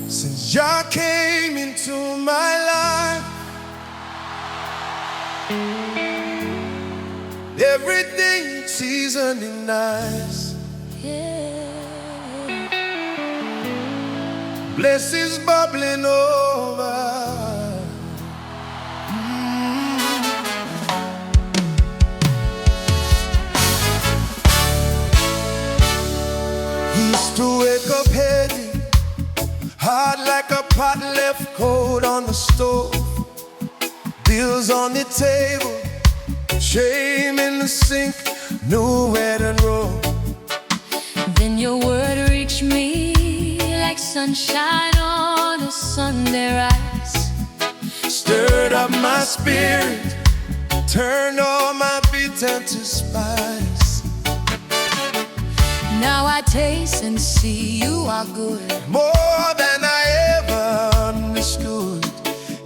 Since Jah came into my life, everything seasoned and nice. Blessings bubbling over. He used to wake up heavy, hard like a pot left cold on the stove. Bills on the table, shame in the sink, nowhere to roll. Then your word reached me like sunshine on a Sunday rise. Stirred up my spirit, turned all my bitter to spice. Now I taste and see you are good, More than I ever understood.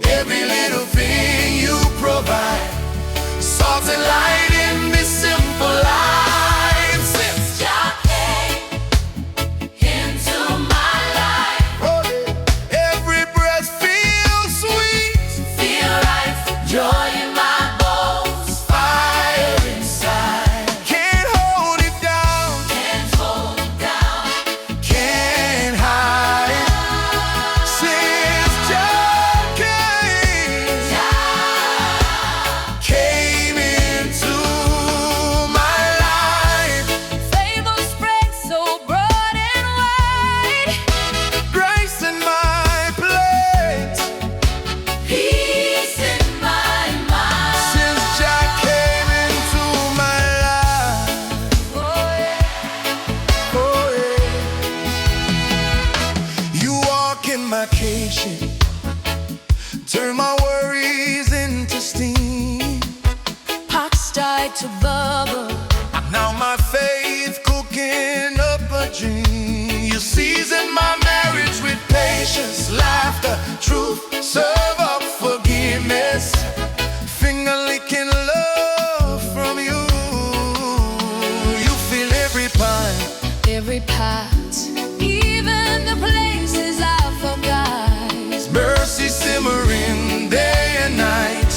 Every little thing you provide, salt and light in this simple life. Since Jah came into my life, oh, yeah, every breath feels sweet, feel life, joy in my bones, fire inside. Can't hold it down, can't hold it down. can't hide. Since Jah came into my life, Favor spread so broad and wide, grace in my plate. peace in my mind. Since Jah came into my life, Oh yeah. oh yeah. You walk in my kitchen, turn my worries into steam. Pots start to bubble, Now my faith cooking up a dream. You season my marriage with patience, laughter, truth, serve up forgiveness. Finger licking love from you. You feel every pine, every part, even the places I forgot. mercy simmering day and night,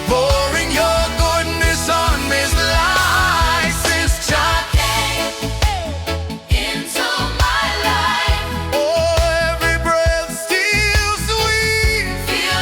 pouring your goodness on His life. Since Jah Came into my life, oh, every breath still sweet, feel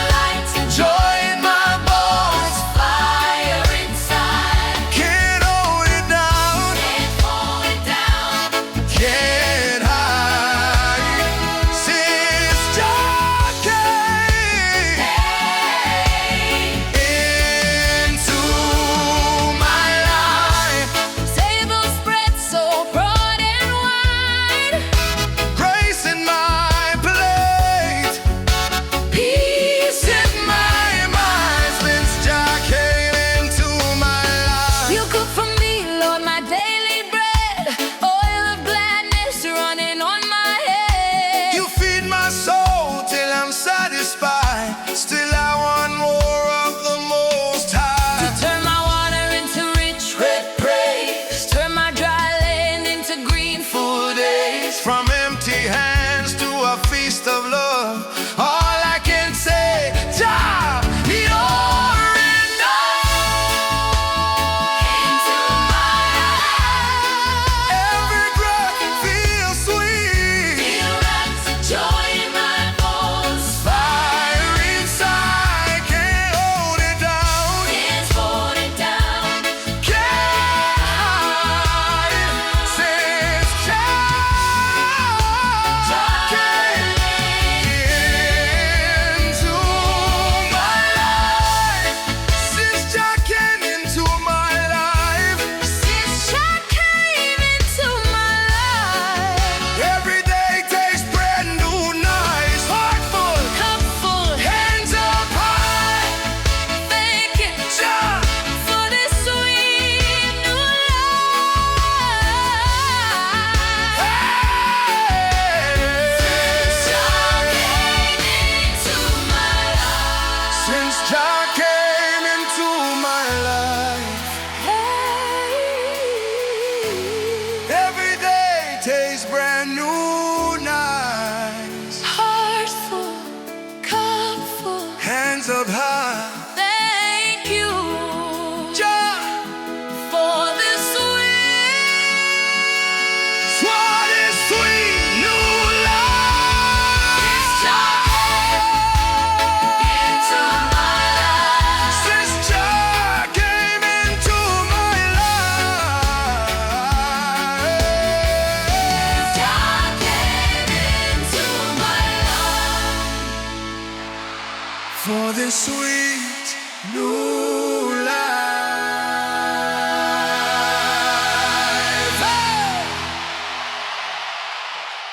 taste brand new, nice. Hearts full, cup full. Hands up high. Thank you Jah, for this sweet, for this sweet new life. into my life. Since Jah came into my life. God came into my life. For this sweet new life. Hey!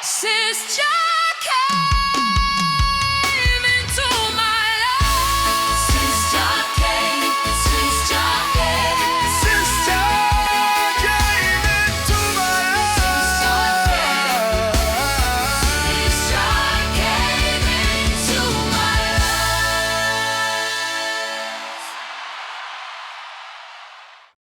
Since Jah came.